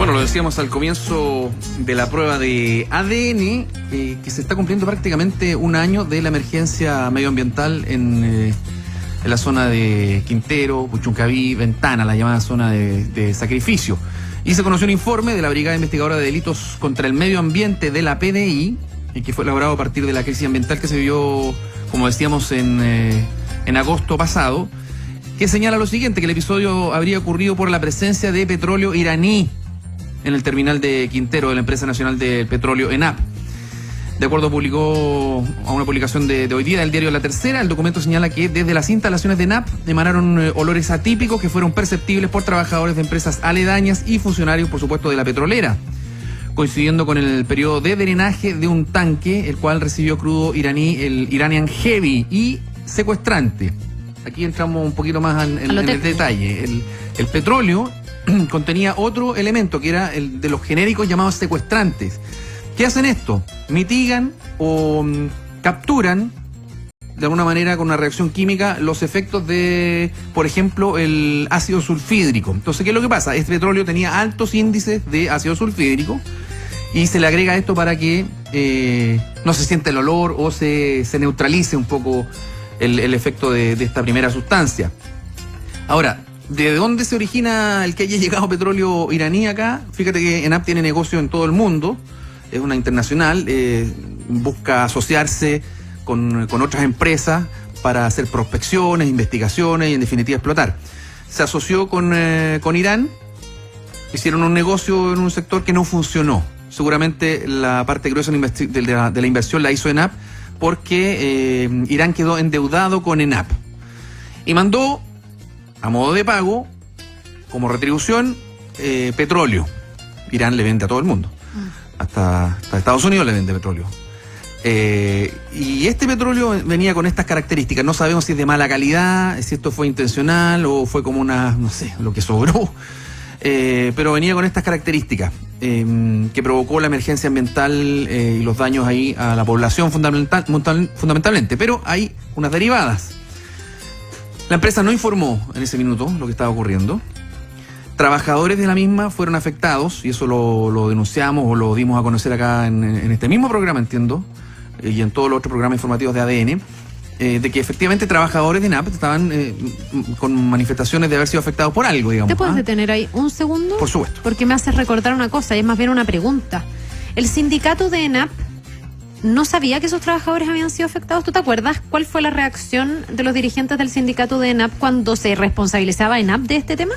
Bueno, lo decíamos al comienzo de la prueba de ADN, que se está cumpliendo prácticamente un año de la emergencia medioambiental en la zona de Quintero, Puchuncaví, Ventana, la llamada zona de sacrificio. Y se conoció un informe de la Brigada Investigadora de Delitos contra el Medio Ambiente de la PDI, que fue elaborado a partir de la crisis ambiental que se vivió, como decíamos, en agosto pasado, que señala lo siguiente, que el episodio habría ocurrido por la presencia de petróleo iraní en el terminal de Quintero de la Empresa Nacional del Petróleo, ENAP. De acuerdo a una publicación de hoy día del diario La Tercera, el documento señala que desde las instalaciones de ENAP emanaron olores atípicos que fueron perceptibles por trabajadores de empresas aledañas y funcionarios, por supuesto, de la petrolera, coincidiendo con el periodo de drenaje de un tanque, el cual recibió crudo iraní, el Iranian Heavy, y secuestrante. Aquí entramos un poquito más en el detalle. El petróleo contenía otro elemento que era el de los genéricos llamados secuestrantes. ¿Qué hacen esto? Mitigan o capturan de alguna manera con una reacción química los efectos de, por ejemplo, el ácido sulfídrico. Entonces, ¿qué es lo que pasa? Este petróleo tenía altos índices de ácido sulfídrico y se le agrega esto para que no se sienta el olor o se neutralice un poco el efecto de esta primera sustancia. Ahora, ¿de dónde se origina el que haya llegado petróleo iraní acá? Fíjate que ENAP tiene negocio en todo el mundo, es una internacional, busca asociarse con otras empresas para hacer prospecciones, investigaciones y en definitiva explotar. Se asoció con Irán, hicieron un negocio en un sector que no funcionó. Seguramente la parte gruesa de la inversión la hizo ENAP porque Irán quedó endeudado con ENAP y mandó a modo de pago, como retribución, petróleo. Irán le vende a todo el mundo. Hasta Estados Unidos le vende petróleo. Y este petróleo venía con estas características. No sabemos si es de mala calidad, si esto fue intencional o fue como no sé, lo que sobró. Pero venía con estas características que provocó la emergencia ambiental y los daños ahí a la población fundamentalmente. Pero hay unas derivadas. La empresa no informó en ese minuto lo que estaba ocurriendo. Trabajadores de la misma fueron afectados, y eso lo denunciamos o lo dimos a conocer acá en este mismo programa, entiendo, y en todos los otros programas informativos de ADN, de que efectivamente trabajadores de ENAP estaban con manifestaciones de haber sido afectados por algo, digamos. ¿Te puedes detener ahí un segundo? Por supuesto. Porque me haces recordar una cosa, y es más bien una pregunta. El sindicato de ENAP no sabía que esos trabajadores habían sido afectados. ¿Tú te acuerdas cuál fue la reacción de los dirigentes del sindicato de ENAP cuando se responsabilizaba a ENAP de este tema?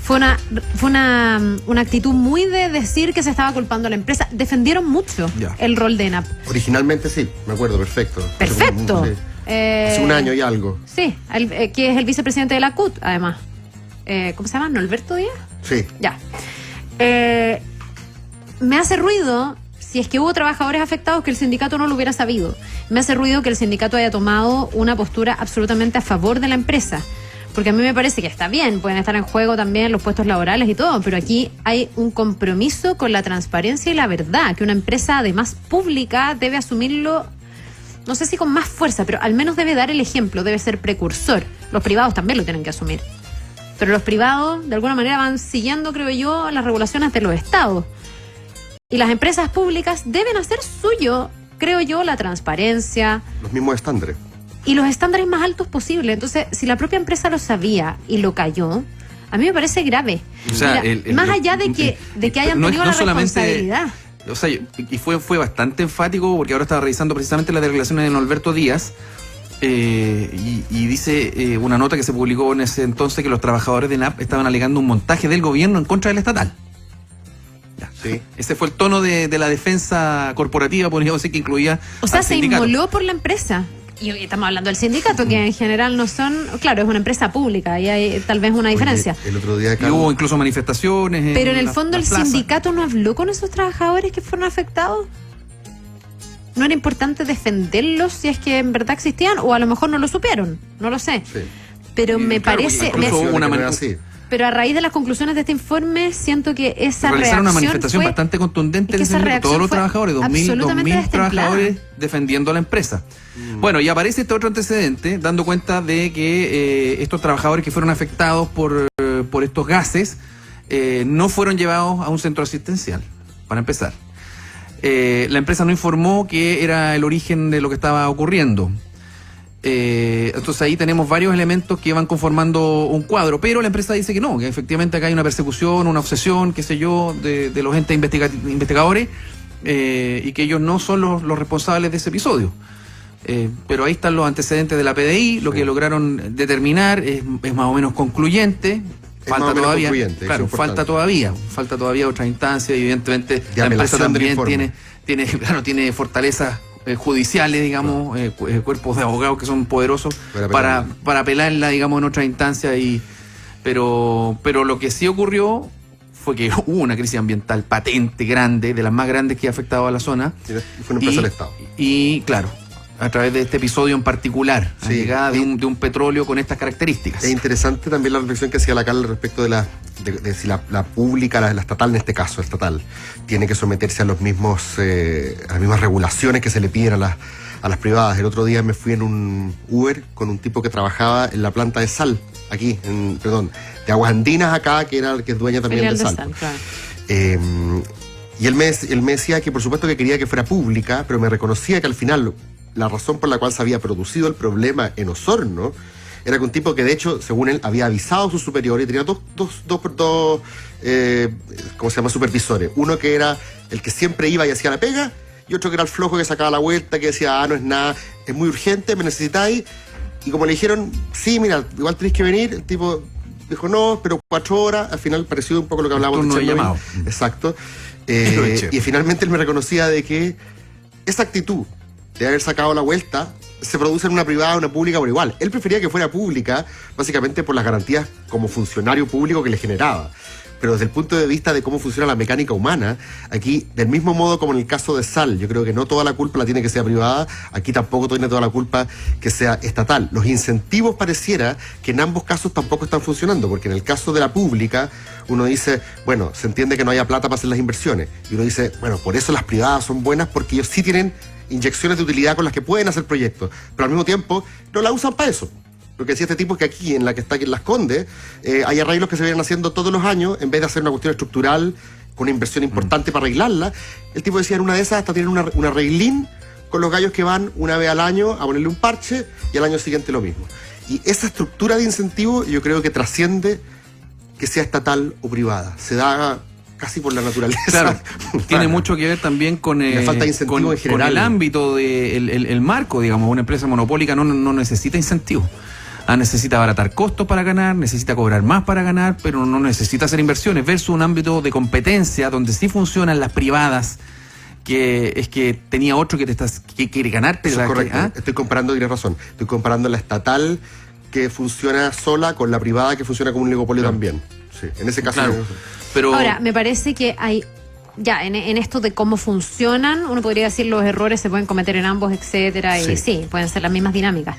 Fue una actitud muy de decir que se estaba culpando a la empresa. Defendieron mucho el rol de ENAP. Originalmente sí, me acuerdo, perfecto. Perfecto. Hace un año y algo. Sí, que es el vicepresidente de la CUT, además. ¿Cómo se llama? ¿Norberto Díaz? Sí. Ya. Me hace ruido, si es que hubo trabajadores afectados, que el sindicato no lo hubiera sabido. Me hace ruido que el sindicato haya tomado una postura absolutamente a favor de la empresa. Porque a mí me parece que está bien, pueden estar en juego también los puestos laborales y todo, pero aquí hay un compromiso con la transparencia y la verdad, que una empresa además pública debe asumirlo, no sé si con más fuerza, pero al menos debe dar el ejemplo, debe ser precursor. Los privados también lo tienen que asumir. Pero los privados, de alguna manera, van siguiendo, creo yo, las regulaciones de los estados. Y las empresas públicas deben hacer suyo, creo yo, la transparencia. Los mismos estándares. Y los estándares más altos posibles. Entonces, si la propia empresa lo sabía y lo cayó, a mí me parece grave. O sea, mira, más allá de que hayan tenido la responsabilidad. O sea, y fue bastante enfático, porque ahora estaba revisando precisamente las declaraciones de Norberto Díaz, y dice una nota que se publicó en ese entonces que los trabajadores de ENAP estaban alegando un montaje del gobierno en contra del estatal. Sí. Ese fue el tono de la defensa corporativa, podríamos decir, que incluía. O sea, se inmoló por la empresa. Y estamos hablando del sindicato, que en general no son. Claro, es una empresa pública y hay tal vez una diferencia. El otro día y hubo incluso manifestaciones. Pero en el fondo, el sindicato no habló con esos trabajadores que fueron afectados. ¿No era importante defenderlos si es que en verdad existían? O a lo mejor no lo supieron, no lo sé. Sí. Pero me parece. Pero a raíz de las conclusiones de este informe, siento que esa realizaron una manifestación bastante contundente en todos los trabajadores, 2.000 trabajadores defendiendo a la empresa. Bueno, y aparece este otro antecedente, dando cuenta de que estos trabajadores que fueron afectados por estos gases no fueron llevados a un centro asistencial, para empezar. La empresa no informó que era el origen de lo que estaba ocurriendo. Entonces ahí tenemos varios elementos que van conformando un cuadro, pero la empresa dice que no, que efectivamente acá hay una persecución, una obsesión, qué sé yo, de los entes investigadores, y que ellos no son los responsables de ese episodio. Pero ahí están los antecedentes de la PDI, lo que lograron determinar es más o menos concluyente. Falta todavía, claro, falta todavía otra instancia, y evidentemente la empresa también tiene fortalezas judiciales, digamos, cuerpos de abogados que son poderosos para apelarla, digamos, en otra instancia. Pero lo que sí ocurrió fue que hubo una crisis ambiental patente, grande, de las más grandes que ha afectado a la zona. Y fue una empresa del Estado. Y claro, a través de este episodio en particular, la llegada de un petróleo con estas características. Es interesante también la reflexión que hacía la Carla respecto de si la pública, la estatal en este caso, estatal, tiene que someterse a las mismas regulaciones que se le piden a las privadas. El otro día me fui en un Uber con un tipo que trabajaba en la planta de sal, aquí, de Aguas Andinas acá, que es dueña también de sal. Claro. Y él me decía que por supuesto que quería que fuera pública, pero me reconocía que al final la razón por la cual se había producido el problema en Osorno era que un tipo que de hecho, según él, había avisado a sus superiores y tenía dos ¿cómo se llama? Supervisores. Uno que era el que siempre iba y hacía la pega, y otro que era el flojo que sacaba la vuelta, que decía, no es nada, es muy urgente, me necesitáis. Y como le dijeron, sí, mira, igual tenéis que venir, el tipo dijo, no, pero 4 horas, al final pareció un poco lo que hablábamos de llamado. Exacto. Y finalmente él me reconocía de que esa actitud de haber sacado la vuelta se produce en una privada o una pública por igual. Él prefería que fuera pública, básicamente por las garantías como funcionario público que le generaba. Pero desde el punto de vista de cómo funciona la mecánica humana, aquí, del mismo modo como en el caso de Sal, yo creo que no toda la culpa la tiene que ser privada, aquí tampoco tiene toda la culpa que sea estatal. Los incentivos pareciera que en ambos casos tampoco están funcionando, porque en el caso de la pública, uno dice, bueno, se entiende que no haya plata para hacer las inversiones. Y uno dice, bueno, por eso las privadas son buenas, porque ellos sí tienen inyecciones de utilidad con las que pueden hacer proyectos, pero al mismo tiempo no la usan para eso. Lo que decía este tipo es que aquí, en la que está aquí en Las Condes, hay arreglos que se vienen haciendo todos los años, en vez de hacer una cuestión estructural con una inversión importante para arreglarla. El tipo decía, en una de esas hasta tienen un arreglín con los gallos que van una vez al año a ponerle un parche y al año siguiente lo mismo. Y esa estructura de incentivo yo creo que trasciende que sea estatal o privada. Se da casi por la naturaleza. Claro, tiene mucho que ver también con, la falta de incentivo en general. Con el ámbito el marco, digamos. Una empresa monopólica no necesita incentivos. Necesita abaratar costos para ganar, necesita cobrar más para ganar, pero no necesita hacer inversiones, versus un ámbito de competencia donde sí funcionan las privadas, que es que tenía otro que quiere ganarte. Eso es correcto. Estoy comparando, tienes razón, estoy comparando la estatal que funciona sola con la privada que funciona como un oligopolio también. Sí, en ese caso. Claro. Pero ahora, me parece que hay, ya, en esto de cómo funcionan, uno podría decir los errores se pueden cometer en ambos, etcétera, y sí, pueden ser las mismas dinámicas.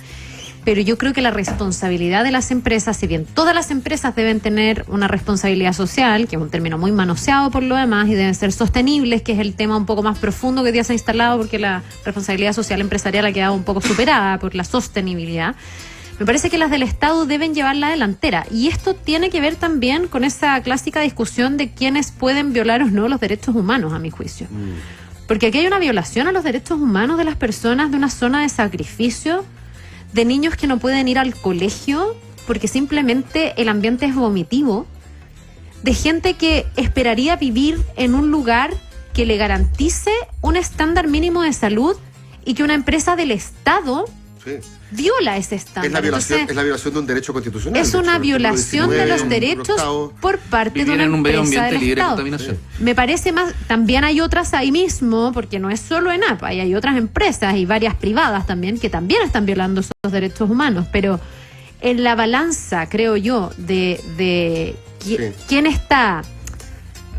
Pero yo creo que la responsabilidad de las empresas, si bien todas las empresas deben tener una responsabilidad social, que es un término muy manoseado por lo demás, y deben ser sostenibles, que es el tema un poco más profundo que hoy día se ha instalado, porque la responsabilidad social empresarial ha quedado un poco superada por la sostenibilidad. Me parece que las del Estado deben llevar la delantera. Y esto tiene que ver también con esa clásica discusión de quiénes pueden violar o no los derechos humanos, a mi juicio. Porque aquí hay una violación a los derechos humanos de las personas de una zona de sacrificio, de niños que no pueden ir al colegio porque simplemente el ambiente es vomitivo, de gente que esperaría vivir en un lugar que le garantice un estándar mínimo de salud y que una empresa del Estado viola ese estándar. Es la violación de un derecho constitucional. Es una violación de los derechos por parte de una empresa del Estado. Me parece más, también hay otras ahí mismo, porque no es solo ENAP, hay otras empresas y varias privadas también que también están violando esos derechos humanos, pero en la balanza, creo yo, de quién está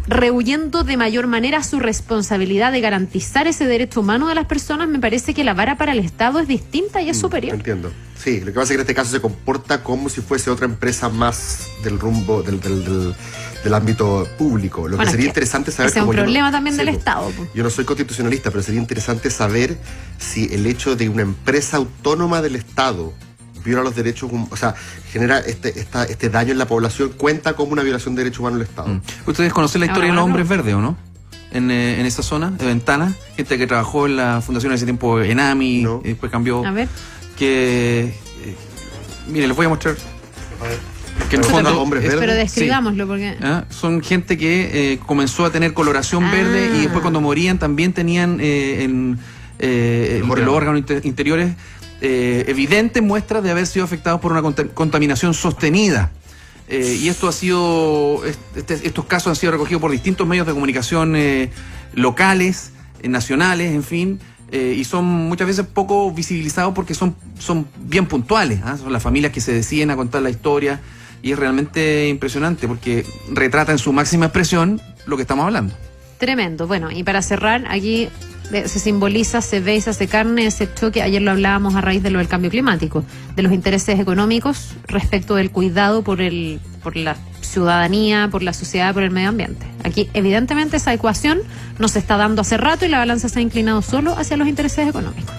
rehuyendo de mayor manera su responsabilidad de garantizar ese derecho humano de las personas, me parece que la vara para el Estado es distinta y es superior. Entiendo. Sí, lo que pasa es que en este caso se comporta como si fuese otra empresa más del rumbo del ámbito público. Lo que sería interesante saber... Ese es un problema también del Estado. Yo no soy constitucionalista, pero sería interesante saber si el hecho de una empresa autónoma del Estado viola los derechos, o sea, genera este daño en la población, cuenta como una violación de derechos humanos del Estado. ¿Ustedes conocen la historia de los hombres verdes o no? En esa zona de Ventana, gente que trabajó en la fundación en ese tiempo Enami, No. y después cambió. A ver. Que mire, les voy a mostrar que en el Pero fondo los hombres verdes. Pero describámoslo, porque... son gente que comenzó a tener coloración Ah. verde y después cuando morían también tenían entre los órganos interiores evidentes muestras de haber sido afectados por una contaminación sostenida. Y esto ha sido, estos casos han sido recogidos por distintos medios de comunicación locales, nacionales, en fin, y son muchas veces poco visibilizados porque son bien puntuales, son las familias que se deciden a contar la historia, y es realmente impresionante porque retrata en su máxima expresión lo que estamos hablando. Tremendo. Bueno, y para cerrar, aquí se simboliza, se ve y se hace carne ese choque. Ayer lo hablábamos a raíz de lo del cambio climático, de los intereses económicos respecto del cuidado por la ciudadanía, por la sociedad, por el medio ambiente. Aquí, evidentemente, esa ecuación nos está dando hace rato y la balanza se ha inclinado solo hacia los intereses económicos.